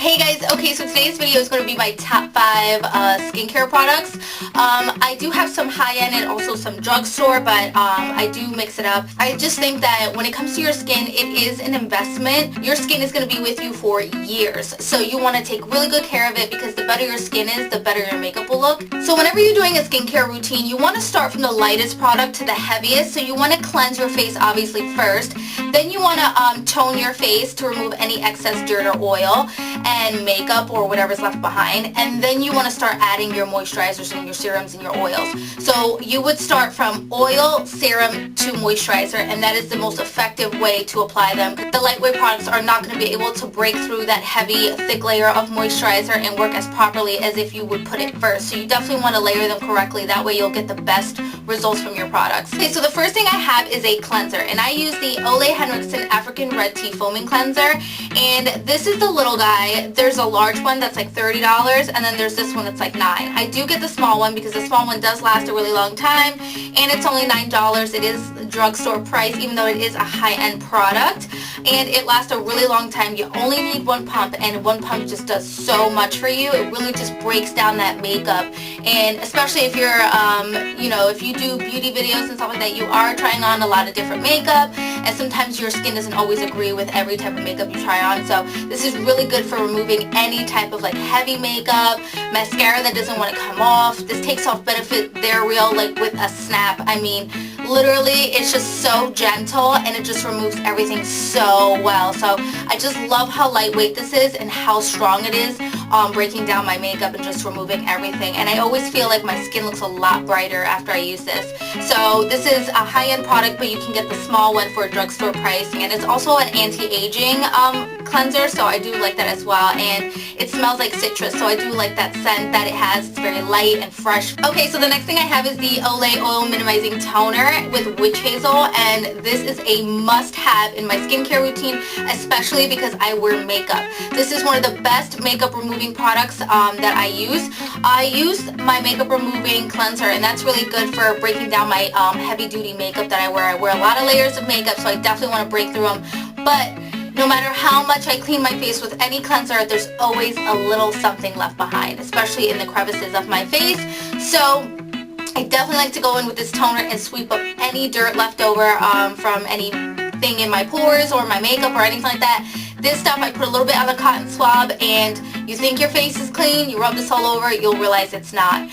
Hey guys, okay, so today's video is going to be my top 5 skincare products. I do have some high-end and also some drugstore, but I do mix it up. I just think that when it comes to your skin, it is an investment. Your skin is going to be with you for years, so you want to take really good care of it because the better your skin is, the better your makeup will look. So whenever you're doing a skincare routine, you want to start from the lightest product to the heaviest, so you want to cleanse your face obviously first. Then you want to tone your face to remove any excess dirt or oil and makeup or whatever's left behind, and then you want to start adding your moisturizers and your serums and your oils. So you would start from oil, serum to moisturizer, and that is the most effective way to apply them. The lightweight products are not going to be able to break through that heavy, thick layer of moisturizer and work as properly as if you would put it first. So you definitely want to layer them correctly, that way you'll get the best results from your products. Okay, so the first thing I have is a cleanser, and I use the Olay African Red Tea Foaming Cleanser, and this is the little guy. There's a large one that's like $30, and then there's this one that's like $9. I do get the small one because the small one does last a really long time, and it's only $9. It is drugstore price, even though it is a high-end product, and it lasts a really long time. You only need one pump, and one pump just does so much for you. It really just breaks down that makeup, and especially if you're, if you do beauty videos and stuff like that, you are trying on a lot of different makeup, and sometimes your skin doesn't always agree with every type of makeup you try on, so this is really good for removing any type of like heavy makeup, mascara that doesn't want to come off. This takes off Benefit They're Real like with a snap. I mean, literally it's just so gentle, and it just removes everything so well. So I just love how lightweight this is and how strong it is breaking down my makeup and just removing everything, and I always feel like my skin looks a lot brighter after I use this. So this is a high-end product, but you can get the small one for a drugstore price, and it's also an anti-aging cleanser, so I do like that as well, and it smells like citrus, so I do like that scent that it has. It's very light and fresh. Okay, so the next thing I have is the Olay Oil Minimizing Toner with Witch Hazel, and this is a must-have in my skincare routine, especially because I wear makeup. This is one of the best makeup removing products that I use. I use my makeup removing cleanser, and that's really good for breaking down my heavy-duty makeup that I wear. I wear a lot of layers of makeup, so I definitely want to break through them, but no matter how much I clean my face with any cleanser, there's always a little something left behind, especially in the crevices of my face. So I definitely like to go in with this toner and sweep up any dirt left over from anything in my pores or my makeup or anything like that. This stuff I put a little bit on the cotton swab, and you think your face is clean, you rub this all over, you'll realize it's not.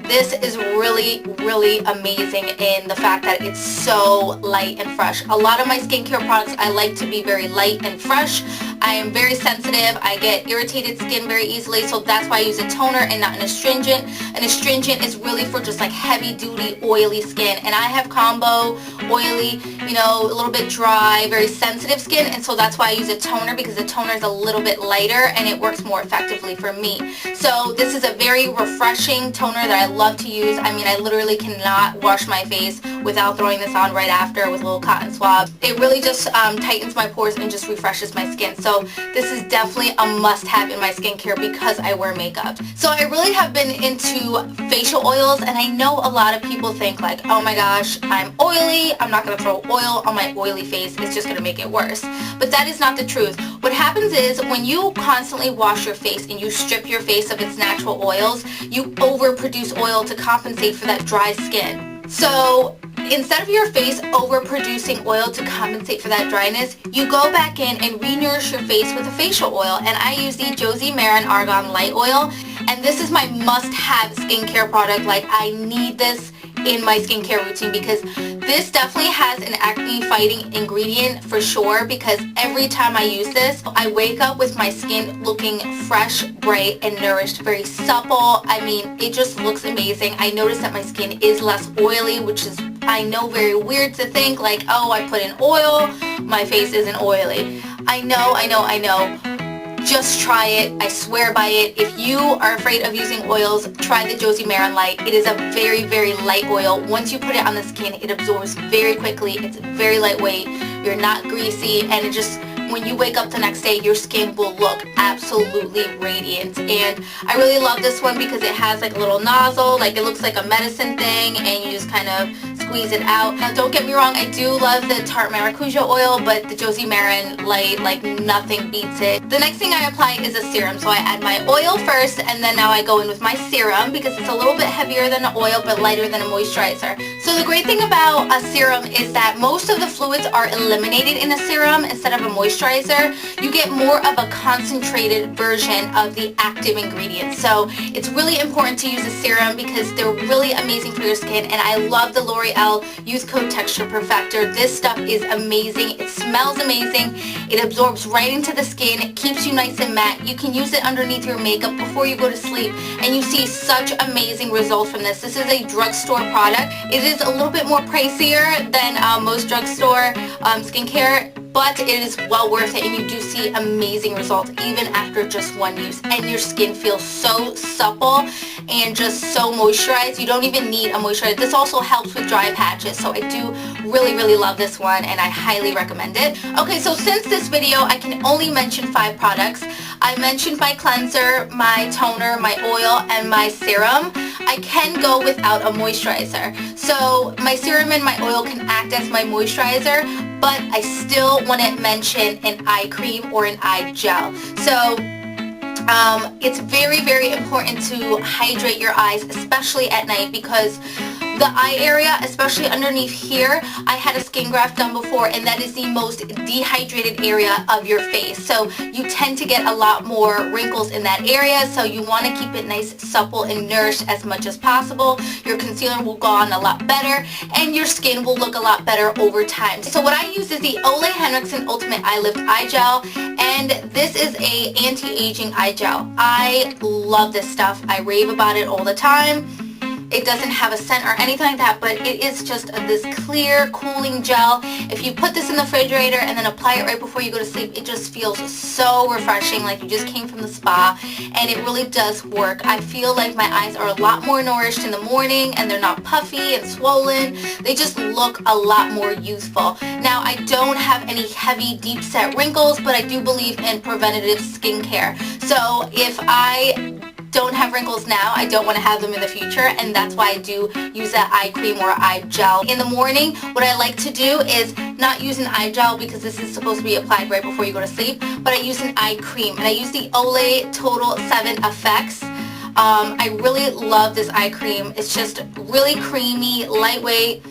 This is really, really amazing in the fact that it's so light and fresh. A lot of my skincare products I like to be very light and fresh. I am very sensitive. I get irritated skin very easily, so that's why I use a toner and not an astringent. An astringent is really for just like heavy duty oily skin, and I have combo oily, a little bit dry, very sensitive skin, and so that's why I use a toner, because the toner is a little bit lighter and it works more effectively for me. So this is a very refreshing toner that I love to use. I mean, I literally cannot wash my face without throwing this on right after with a little cotton swab. It really just tightens my pores and just refreshes my skin. So this is definitely a must-have in my skincare because I wear makeup. So I really have been into facial oils, and I know a lot of people think like, oh my gosh, I'm oily, I'm not going to throw oil on my oily face, it's just going to make it worse. But that is not the truth. What happens is when you constantly wash your face and you strip your face of its natural oils, you overproduce oil to compensate for that dry skin. So instead of your face overproducing oil to compensate for that dryness, you go back in and re-nourish your face with a facial oil, and I use the Josie Maran Argan Light Oil, and this is my must-have skincare product. Like, I need this in my skincare routine because this definitely has an acne fighting ingredient for sure, because every time I use this, I wake up with my skin looking fresh, bright, and nourished, very supple. I mean, it just looks amazing. I notice that my skin is less oily, which is, I know, very weird to think like, oh, I put in oil, my face isn't oily. I know. Just try it. I swear by it. If you are afraid of using oils, try the Josie Maran Light. It is a very, very light oil. Once you put it on the skin, it absorbs very quickly. It's very lightweight. You're not greasy, and it just when you wake up the next day, your skin will look absolutely radiant. And I really love this one because it has like a little nozzle, like it looks like a medicine thing, and you just kind of squeeze it out. Now don't get me wrong, I do love the Tarte Maracuja oil, but the Josie Maran Light, like nothing beats it. The next thing I apply is a serum. So I add my oil first, and then now I go in with my serum because it's a little bit heavier than an oil but lighter than a moisturizer. So the great thing about a serum is that most of the fluids are eliminated in a serum instead of a moisturizer. You get more of a concentrated version of the active ingredients. So it's really important to use a serum because they're really amazing for your skin, and I love the L'Oreal Youth Coat Texture Perfector. This stuff is amazing. It smells amazing. It absorbs right into the skin. It keeps you nice and matte. You can use it underneath your makeup before you go to sleep, and you see such amazing results from this. This is a drugstore product. It is a little bit more pricier than most drugstore skincare, but it is well worth it, and you do see amazing results even after just one use, and your skin feels so supple and just so moisturized. You don't even need a moisturizer. This also helps with dry patches, so I do really love this one, and I highly recommend it. Okay, so since this video I can only mention 5 products. I mentioned my cleanser, my toner, my oil, and my serum. I can go without a moisturizer. So my serum and my oil can act as my moisturizer, but I still want to mention an eye cream or an eye gel. So it's very important to hydrate your eyes, especially at night, because the eye area, especially underneath here, I had a skin graft done before, and that is the most dehydrated area of your face. So you tend to get a lot more wrinkles in that area, so you want to keep it nice, supple, and nourished as much as possible. Your concealer will go on a lot better, and your skin will look a lot better over time. So what I use is the Olay Henriksen Ultimate Eye Lift Eye Gel, and this is a anti-aging eye gel. I love this stuff. I rave about it all the time. It doesn't have a scent or anything like that, but it is just this clear, cooling gel. If you put this in the refrigerator and then apply it right before you go to sleep, it just feels so refreshing, like you just came from the spa, and it really does work. I feel like my eyes are a lot more nourished in the morning, and they're not puffy and swollen. They just look a lot more youthful. Now, I don't have any heavy, deep-set wrinkles, but I do believe in preventative skincare. So if I don't have wrinkles now, I don't want to have them in the future, and that's why I do use that eye cream or eye gel. In the morning, what I like to do is not use an eye gel because this is supposed to be applied right before you go to sleep, but I use an eye cream, and I use the Olay Total 7 Effects. I really love this eye cream. It's just really creamy, lightweight.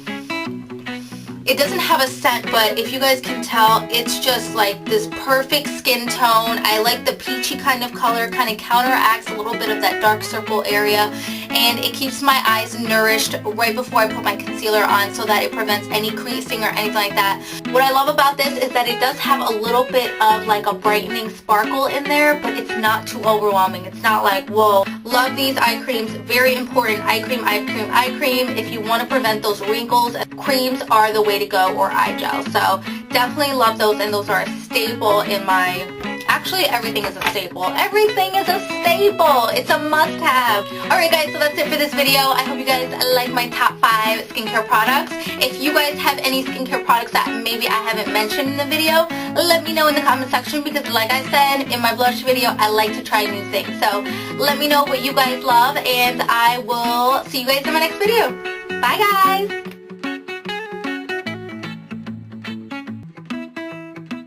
It doesn't have a scent, but if you guys can tell, it's just like this perfect skin tone. I like the peachy kind of color, kind of counteracts a little bit of that dark circle area, and it keeps my eyes nourished right before I put my concealer on so that it prevents any creasing or anything like that. What I love about this is that it does have a little bit of like a brightening sparkle in there, but it's not too overwhelming. It's not like, whoa. Love these eye creams. Very important. Eye cream, eye cream, eye cream. If you want to prevent those wrinkles, creams are the way to go, or eye gel. So definitely love those, and those are a staple in my... Actually, everything is a staple. Everything is a staple. It's a must-have. Alright guys, so that's it for this video. I hope you guys like my top 5 skincare products. If you guys have any skincare products that maybe I haven't mentioned in the video, let me know in the comment section, because like I said in my blush video, I like to try new things. So let me know what you guys love, and I will see you guys in my next video. Bye guys!